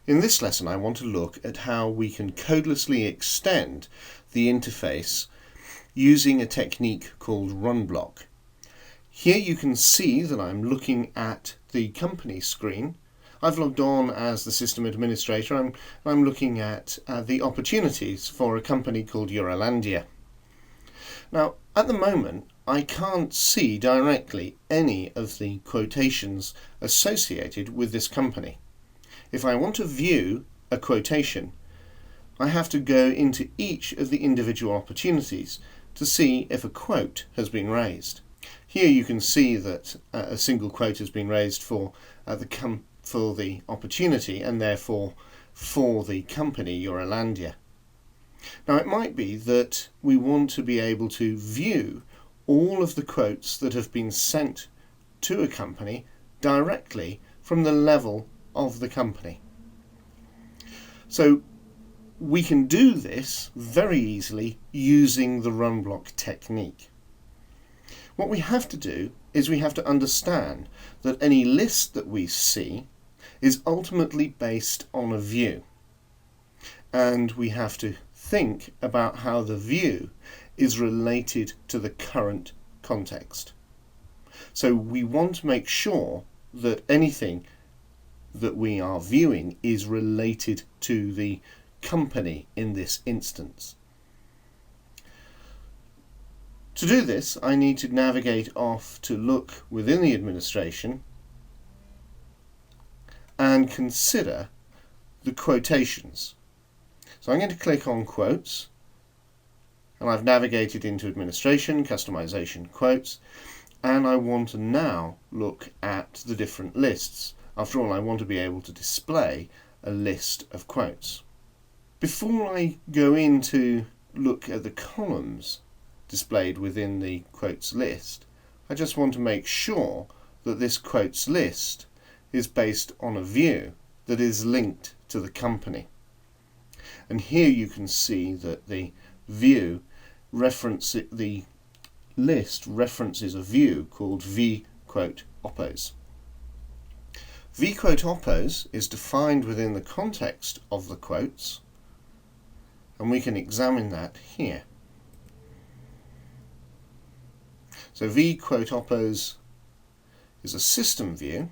In this lesson, I want to look at how we can codelessly extend the interface using a technique called Runblock. Here you can see that I'm looking at the company screen. I've logged on as the system administrator. I'm looking at the opportunities for a company called Eurolandia. Now, at the moment, I can't see directly any of the quotations associated with this company. If I want to view a quotation, I have to go into each of the individual opportunities to see if a quote has been raised. Here you can see that a single quote has been raised for the opportunity and therefore for the company Eurolandia. Now it might be that we want to be able to view all of the quotes that have been sent to a company directly from the level of the company. So we can do this very easily using the Runblock technique. What we have to do is we have to understand that any list that we see is ultimately based on a view, and we have to think about how the view is related to the current context. So we want to make sure that anything that we are viewing is related to the company in this instance. To do this, I need to navigate off to look within the administration and consider the quotations. So I'm going to click on quotes, and I've navigated into administration, customization, quotes, and I want to now look at the different lists. After all, I want to be able to display a list of quotes. Before I go in to look at the columns displayed within the quotes list, I just want to make sure that this quotes list is based on a view that is linked to the company. And here you can see that the view the list references a view called vQuoteOppos. vQuoteOppos is defined within the context of the quotes, and we can examine that here. So vQuoteOppos is a system view,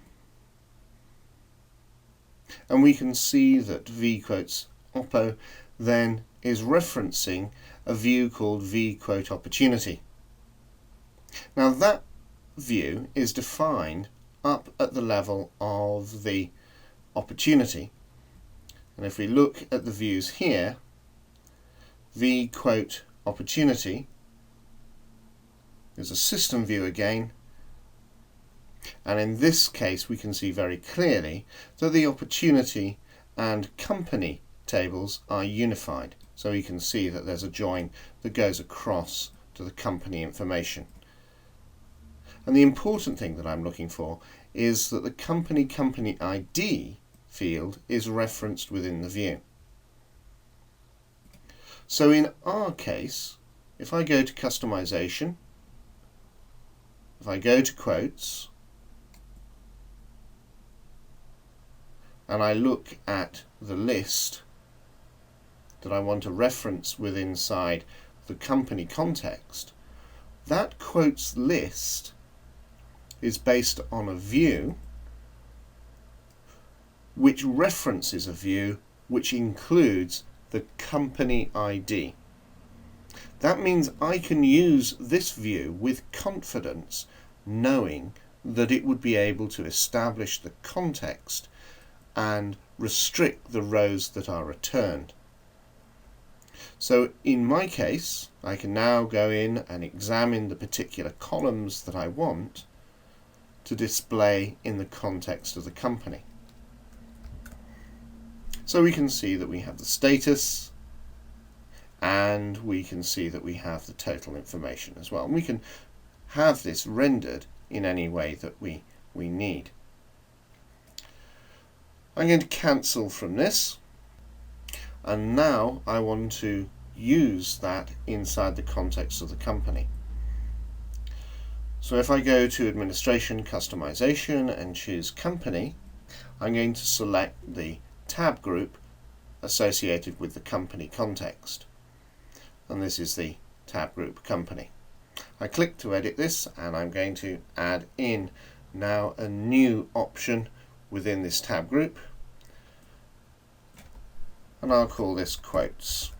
and we can see that vQuoteOppo then is referencing a view called vQuoteOpportunity. Now that view is defined up at the level of the opportunity, and if we look at the views here, vQuoteOpportunity is a system view again, and in this case we can see very clearly that the opportunity and company tables are unified. So you can see that there's a join that goes across to the company information. And the important thing that I'm looking for is that the company ID field is referenced within the view. So in our case, if I go to customization, if I go to quotes, and I look at the list that I want to reference inside the company context, that quotes list is based on a view which references a view which includes the company ID. That means I can use this view with confidence, knowing that it would be able to establish the context and restrict the rows that are returned. So in my case, I can now go in and examine the particular columns that I want to display in the context of the company. So we can see that we have the status, and we can see that we have the total information as well. And we can have this rendered in any way that we need. I'm going to cancel from this, and now I want to use that inside the context of the company. So if I go to Administration, Customization and choose Company, I'm going to select the tab group associated with the company context. And this is the tab group company. I click to edit this, and I'm going to add in now a new option within this tab group, and I'll call this quotes.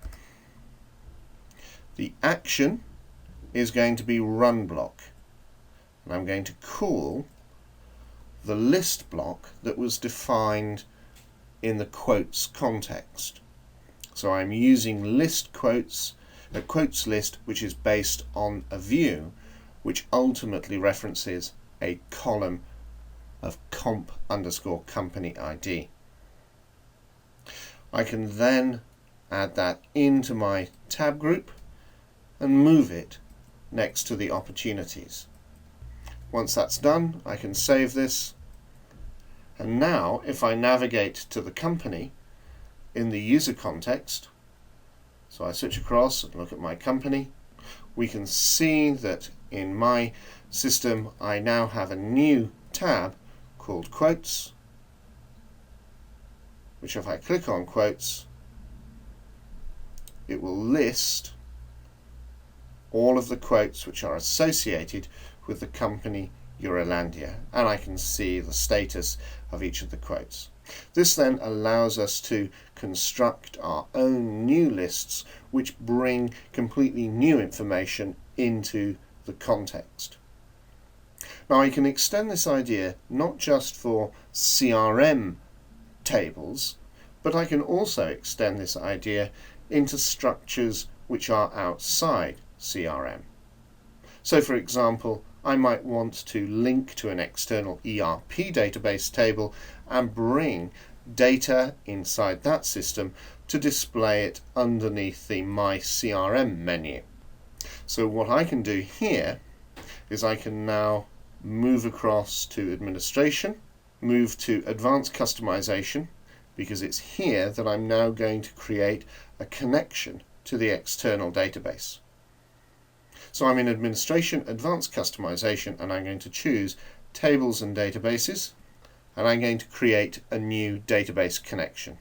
The action is going to be Runblock, and I'm going to call the list block that was defined in the quotes context. So I'm using list quotes, a quotes list which is based on a view which ultimately references a column of comp_company ID. I can then add that into my tab group and move it next to the opportunities. Once that's done, I can save this, and now if I navigate to the company in the user context, so I switch across and look at my company, we can see that in my system I now have a new tab called quotes, which if I click on quotes, it will list all of the quotes which are associated with the company Eurolandia, and I can see the status of each of the quotes. This then allows us to construct our own new lists which bring completely new information into the context. Now I can extend this idea not just for CRM tables, but I can also extend this idea into structures which are outside CRM. So for example, I might want to link to an external ERP database table and bring data inside that system to display it underneath the My CRM menu. So what I can do here is I can now move across to administration, move to advanced customization, because it's here that I'm now going to create a connection to the external database. So I'm in administration, advanced customization, and I'm going to choose tables and databases, and I'm going to create a new database connection.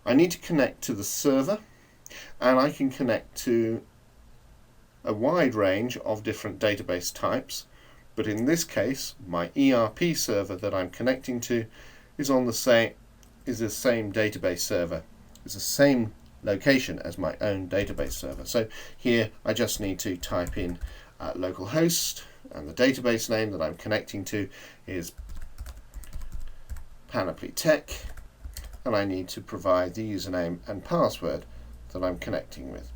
I need to connect to the server, and I can connect to a wide range of different database types, but in this case my ERP server that I'm connecting to is the same database server. It's the same location as my own database server. So here I just need to type in localhost, and the database name that I'm connecting to is Panoply Tech, and I need to provide the username and password that I'm connecting with.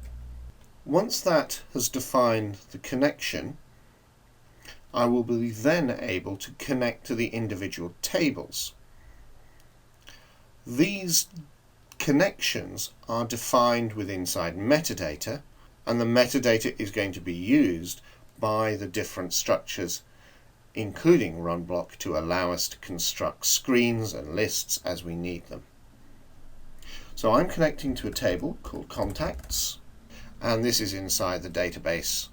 Once that has defined the connection, I will be then able to connect to the individual tables. These connections are defined with inside metadata, and the metadata is going to be used by the different structures, including Runblock, to allow us to construct screens and lists as we need them. So I'm connecting to a table called contacts, and this is inside the database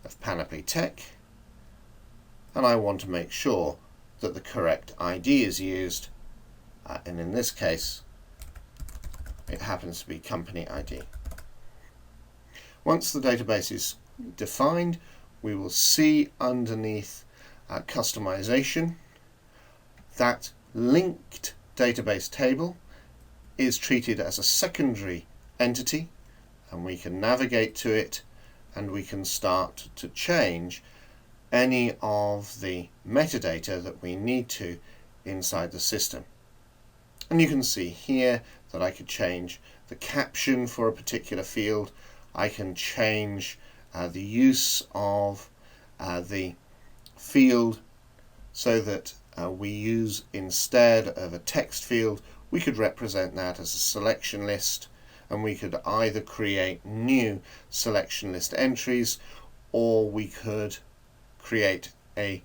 of Panoply Tech, and I want to make sure that the correct ID is used, and in this case it happens to be company ID. Once the database is defined, we will see underneath customization that linked database table is treated as a secondary entity, and we can navigate to it and we can start to change any of the metadata that we need to inside the system. And you can see here that I could change the caption for a particular field. I can change the use of the field so that we use, instead of a text field, we could represent that as a selection list, and we could either create new selection list entries, or we could create a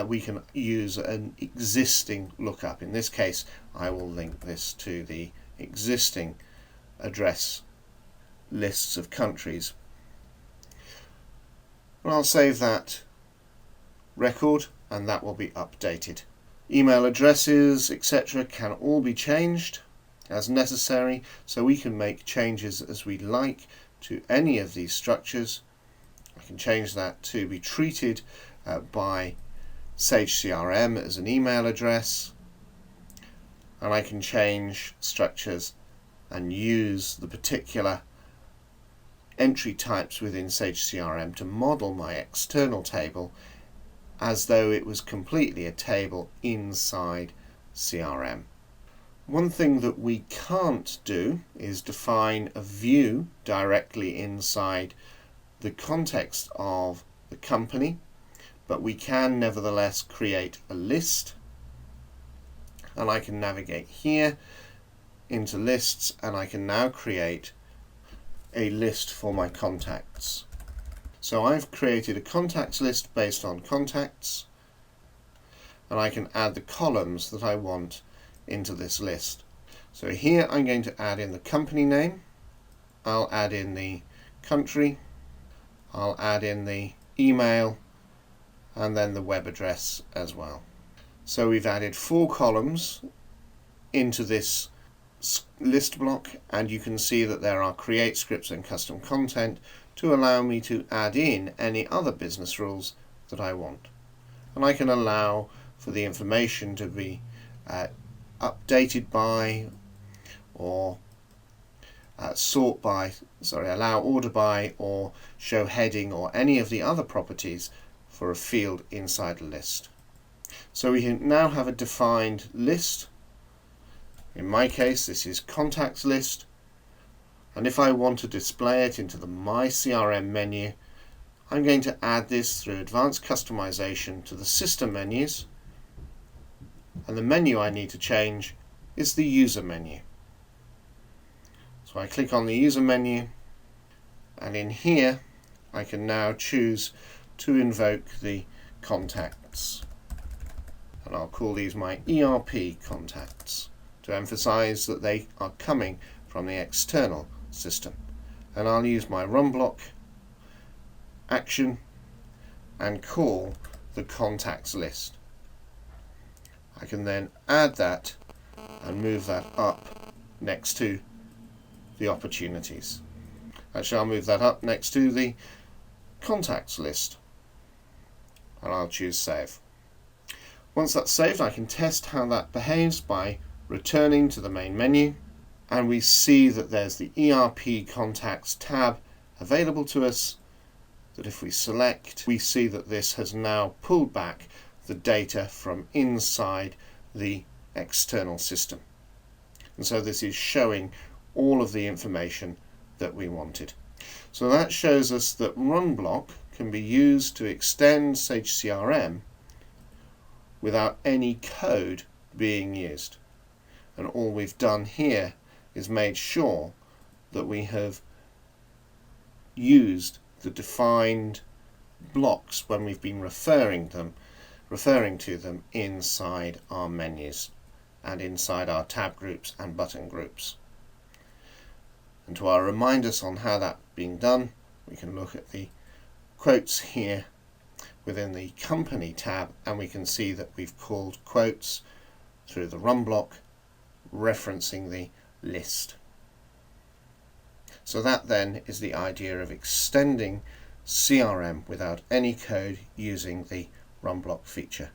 we can use an existing lookup. In this case, I will link this to the existing address lists of countries. And I'll save that record, and that will be updated Email addresses, etc. can all be changed as necessary, so we can make changes as we like to any of these structures. I can change that to be treated by Sage CRM as an email address, and I can change structures and use the particular entry types within Sage CRM to model my external table as though it was completely a table inside CRM. One thing that we can't do is define a view directly inside the context of the company, but we can nevertheless create a list, and I can navigate here into lists, and I can now create a list for my contacts. So I've created a contacts list based on contacts, and I can add the columns that I want into this list. So here I'm going to add in the company name, I'll add in the country, I'll add in the email, and then the web address as well. So we've added 4 columns into this list block, and you can see that there are create scripts and custom content to allow me to add in any other business rules that I want. And I can allow for the information to be updated by, or allow order by, or show heading, or any of the other properties for a field inside a list. So we now have a defined list. In my case, this is contacts list, and if I want to display it into the My CRM menu, I'm going to add this through advanced customization to the system menus, and the menu I need to change is the user menu. So I click on the user menu, and in here I can now choose to invoke the contacts, and I'll call these my ERP contacts to emphasize that they are coming from the external system. And I'll use my Runblock action and call the contacts list. I can then add that and move that up next to the opportunities. Actually, I'll move that up next to the contacts list, and I'll choose save. Once that's saved, I can test how that behaves by returning to the main menu, and we see that there's the ERP contacts tab available to us, that if we select, we see that this has now pulled back the data from inside the external system. And so this is showing all of the information that we wanted. So that shows us that Runblock can be used to extend Sage CRM without any code being used. And all we've done here is made sure that we have used the defined blocks when we've been referring to them inside our menus and inside our tab groups and button groups. And to remind us on how that's being done, we can look at the quotes here within the company tab, and we can see that we've called quotes through the Runblock referencing the list. So that then is the idea of extending CRM without any code using the Runblock feature.